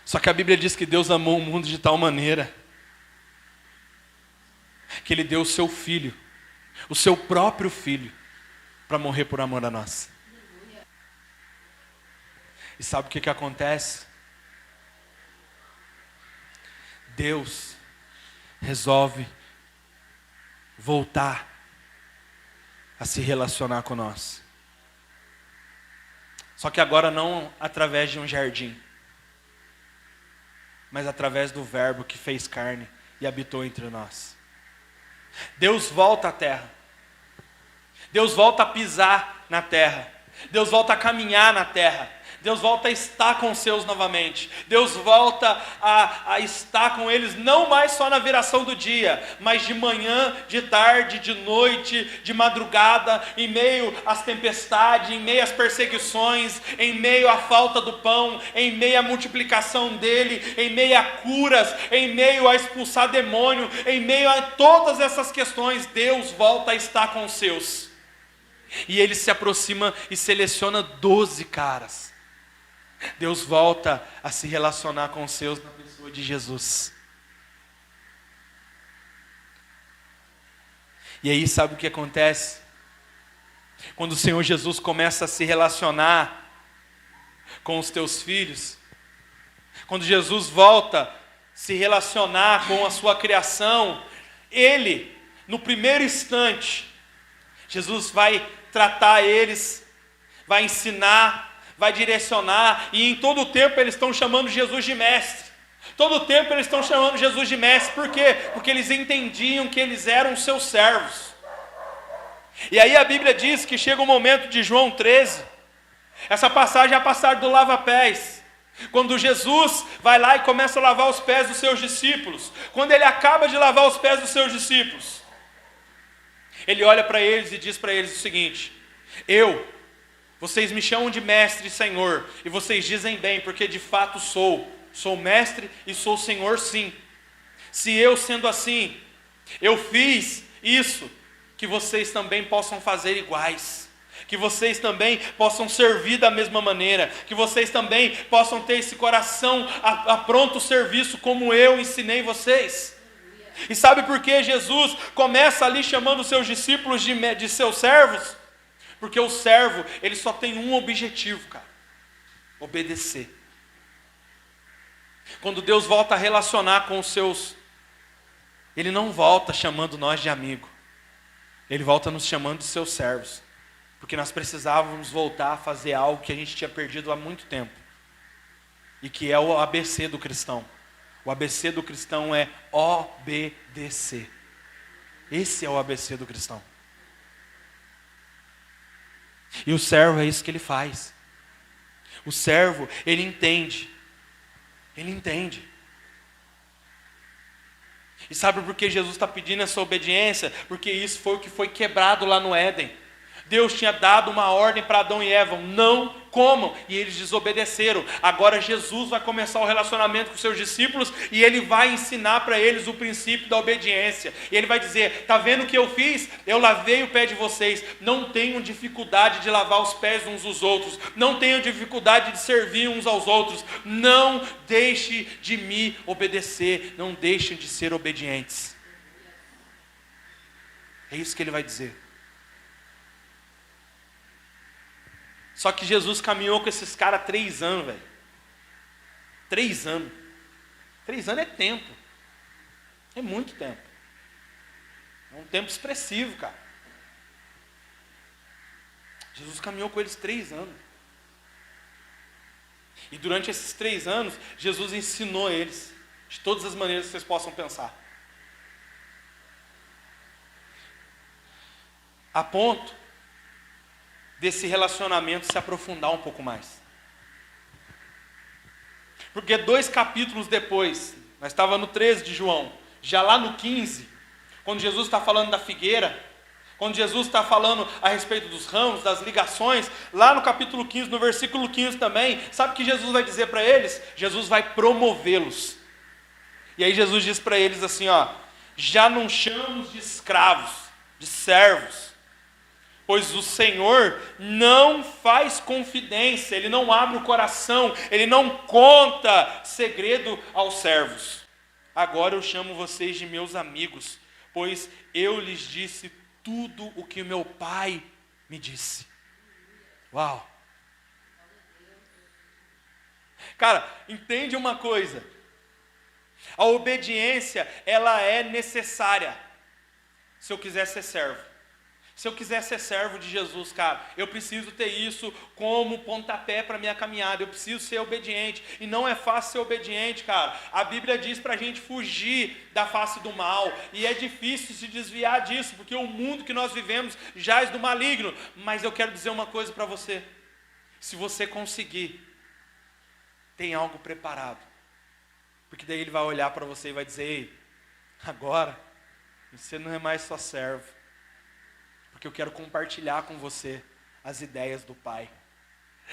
Só que a Bíblia diz que Deus amou o mundo de tal maneira que Ele deu o seu Filho, o seu próprio Filho, para morrer por amor a nós. E sabe o que acontece? Deus resolve voltar a se relacionar com nós. Só que agora não através de um jardim, mas através do Verbo que fez carne e habitou entre nós. Deus volta à terra. Deus volta a pisar na terra. Deus volta a caminhar na terra. Deus volta a estar com os seus novamente. Deus volta a estar com eles, não mais só na viração do dia, mas de manhã, de tarde, de noite, de madrugada, em meio às tempestades, em meio às perseguições, em meio à falta do pão, em meio à multiplicação dele, em meio a curas, em meio a expulsar demônio, em meio a todas essas questões. Deus volta a estar com os seus. E Ele se aproxima e seleciona 12 caras. Deus volta a se relacionar com os seus na pessoa de Jesus. E aí sabe o que acontece? Quando o Senhor Jesus começa a se relacionar com os teus filhos, quando Jesus volta a se relacionar com a sua criação, Ele, no primeiro instante, Jesus vai tratar eles, vai ensinar, vai direcionar, e em todo o tempo eles estão chamando Jesus de mestre. Todo o tempo eles estão chamando Jesus de mestre. Por quê? Porque eles entendiam que eles eram seus servos. E aí a Bíblia diz que chega o momento de João 13. Essa passagem é a passagem do lava-pés. Quando Jesus vai lá e começa a lavar os pés dos seus discípulos. Quando ele acaba de lavar os pés dos seus discípulos, ele olha para eles e diz para eles o seguinte: vocês me chamam de mestre e senhor, e vocês dizem bem, porque de fato sou mestre e sou senhor sim. Se eu, sendo assim, eu fiz isso, que vocês também possam fazer iguais, que vocês também possam servir da mesma maneira, que vocês também possam ter esse coração a pronto serviço, como eu ensinei vocês. E sabe por que Jesus começa ali chamando os seus discípulos de seus servos? Porque o servo, ele só tem um objetivo, cara: obedecer. Quando Deus volta a relacionar com os seus, Ele não volta chamando nós de amigo. Ele volta nos chamando de seus servos. Porque nós precisávamos voltar a fazer algo que a gente tinha perdido há muito tempo. E que é o ABC do cristão. O ABC do cristão é obedecer. Esse é o ABC do cristão. E o servo é isso que ele faz. O servo, ele entende. Ele entende. E sabe por que Jesus está pedindo essa obediência? Porque isso foi o que foi quebrado lá no Éden. Deus tinha dado uma ordem para Adão e Eva: não comam, e eles desobedeceram. Agora Jesus vai começar o relacionamento com seus discípulos, e Ele vai ensinar para eles o princípio da obediência. E Ele vai dizer: está vendo o que eu fiz? Eu lavei o pé de vocês. Não tenham dificuldade de lavar os pés uns dos outros. Não tenham dificuldade de servir uns aos outros. Não deixe de me obedecer. Não deixem de ser obedientes. É isso que Ele vai dizer. Só que Jesus caminhou com esses caras 3 anos, velho. 3 anos. 3 anos é tempo. É muito tempo. É um tempo expressivo, cara. Jesus caminhou com eles 3 anos. E durante esses 3 anos, Jesus ensinou eles de todas as maneiras que vocês possam pensar. A ponto desse relacionamento se aprofundar um pouco mais. Porque 2 capítulos depois, nós estávamos no 13 de João, já lá no 15, quando Jesus está falando da figueira, quando Jesus está falando a respeito dos ramos, das ligações, lá no capítulo 15, no versículo 15 também, sabe o que Jesus vai dizer para eles? Jesus vai promovê-los. E aí Jesus diz para eles assim, já não chamamos de escravos, de servos, Pois o Senhor não faz confidência, Ele não abre o coração, Ele não conta segredo aos servos. Agora eu chamo vocês de meus amigos, pois eu lhes disse tudo o que meu Pai me disse. Uau! Cara, entende uma coisa. A obediência, ela é necessária. Se eu quiser ser servo. Se eu quiser ser servo de Jesus, cara, eu preciso ter isso como pontapé para a minha caminhada. Eu preciso ser obediente. E não é fácil ser obediente, cara. A Bíblia diz para a gente fugir da face do mal. E é difícil se desviar disso, porque o mundo que nós vivemos jaz do maligno. Mas eu quero dizer uma coisa para você. Se você conseguir, tem algo preparado. Porque daí ele vai olhar para você e vai dizer: ei, agora você não é mais só servo. Porque eu quero compartilhar com você as ideias do Pai.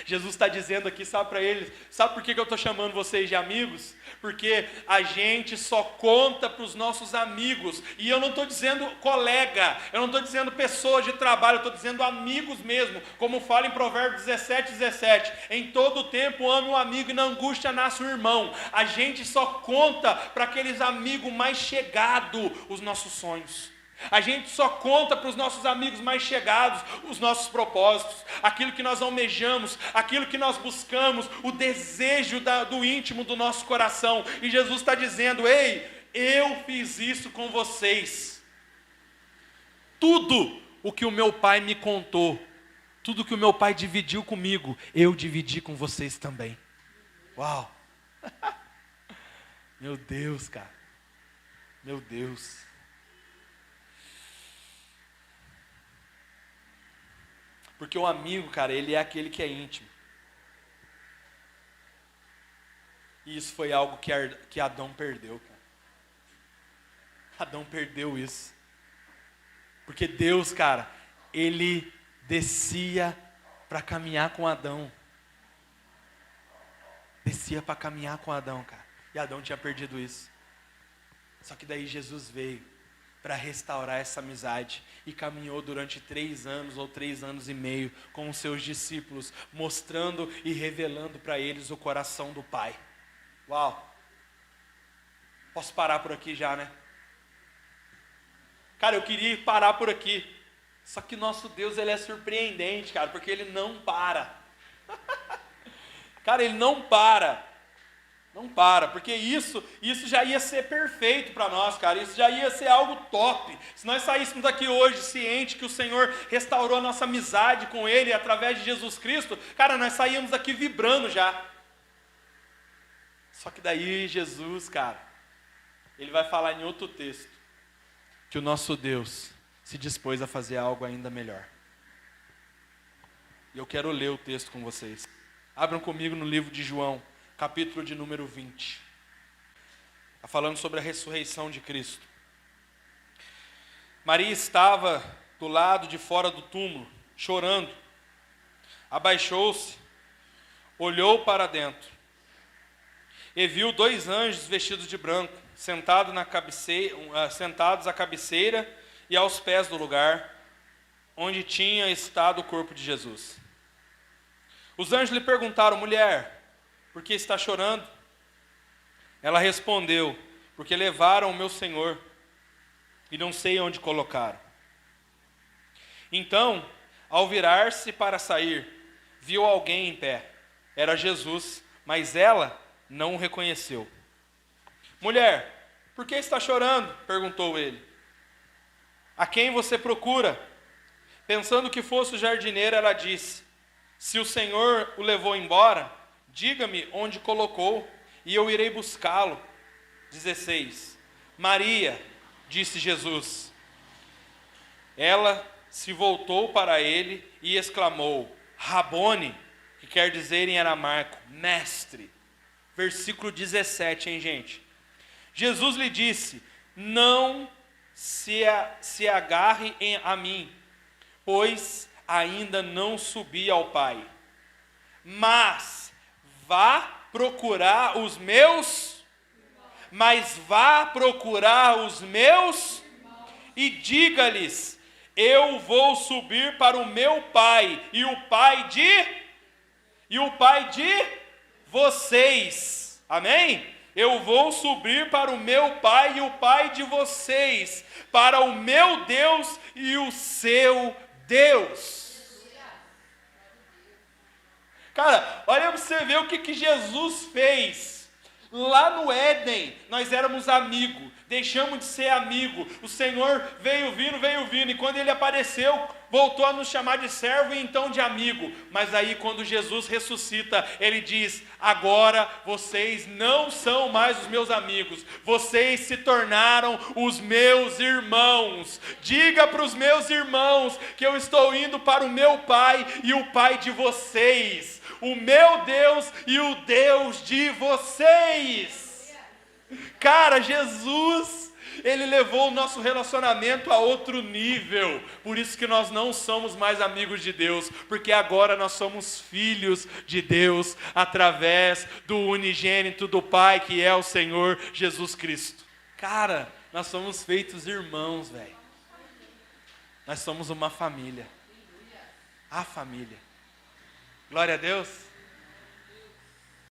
Jesus está dizendo aqui, sabe para eles, sabe por que eu estou chamando vocês de amigos? Porque a gente só conta para os nossos amigos, e eu não estou dizendo colega, eu não estou dizendo pessoas de trabalho, eu estou dizendo amigos mesmo, como fala em Provérbios 17:17, em todo tempo ame um amigo e na angústia nasce um irmão. A gente só conta para aqueles amigos mais chegados os nossos sonhos. A gente só conta para os nossos amigos mais chegados os nossos propósitos, aquilo que nós almejamos, aquilo que nós buscamos, o desejo do íntimo do nosso coração. E Jesus está dizendo: ei, eu fiz isso com vocês. Tudo o que o meu Pai me contou, tudo que o meu Pai dividiu comigo, eu dividi com vocês também. Uau! Meu Deus, cara. Meu Deus. Porque o amigo, cara, ele é aquele que é íntimo. E isso foi algo que Adão perdeu, cara. Adão perdeu isso. Porque Deus, cara, ele descia para caminhar com Adão. Descia para caminhar com Adão, cara. E Adão tinha perdido isso. Só que daí Jesus veio para restaurar essa amizade, e caminhou durante 3 anos ou 3 anos e meio com os seus discípulos, mostrando e revelando para eles o coração do Pai. Uau! Posso parar por aqui já, né? Cara, eu queria parar por aqui, só que nosso Deus, ele é surpreendente, cara, porque ele não para. Cara, ele não para. Não para, porque isso já ia ser perfeito para nós, cara. Isso já ia ser algo top. Se nós saíssemos daqui hoje ciente que o Senhor restaurou a nossa amizade com Ele através de Jesus Cristo, cara, nós saímos daqui vibrando já. Só que daí Jesus, cara, Ele vai falar em outro texto que o nosso Deus se dispôs a fazer algo ainda melhor. E eu quero ler o texto com vocês. Abram comigo no livro de João, capítulo de número 20. Está falando sobre a ressurreição de Cristo. Maria estava do lado de fora do túmulo, chorando. Abaixou-se, olhou para dentro e viu 2 anjos vestidos de branco, sentados à cabeceira e aos pés do lugar onde tinha estado o corpo de Jesus. Os anjos lhe perguntaram: mulher, por que está chorando? Ela respondeu: porque levaram o meu Senhor e não sei onde colocaram. Então, ao virar-se para sair, viu alguém em pé. Era Jesus, mas ela não o reconheceu. Mulher, por que está chorando? Perguntou ele. A quem você procura? Pensando que fosse o jardineiro, ela disse: se o Senhor o levou embora, diga-me onde colocou, e eu irei buscá-lo. 16. Maria, disse Jesus. Ela se voltou para ele e exclamou: Rabone, que quer dizer em aramaico, mestre. Versículo 17, hein, gente? Jesus lhe disse: não se agarre a mim, pois ainda não subi ao Pai. Mas vá procurar os meus, e diga-lhes: eu vou subir para o meu Pai e o Pai de vocês. Amém? Eu vou subir para o meu Pai e o Pai de vocês, para o meu Deus e o seu Deus. Cara, olha para você ver o que Jesus fez. Lá no Éden, nós éramos amigos, deixamos de ser amigo. O Senhor veio vindo, e quando Ele apareceu, voltou a nos chamar de servo e então de amigo. Mas aí quando Jesus ressuscita, Ele diz, agora vocês não são mais os meus amigos, vocês se tornaram os meus irmãos. Diga para os meus irmãos que eu estou indo para o meu Pai e o Pai de vocês, o meu Deus e o Deus de vocês. Cara, Jesus, Ele levou o nosso relacionamento a outro nível. Por isso que nós não somos mais amigos de Deus, porque agora nós somos filhos de Deus, através do unigênito do Pai, que é o Senhor Jesus Cristo. Cara, nós somos feitos irmãos, velho. Nós somos uma família. A família. Glória a Deus.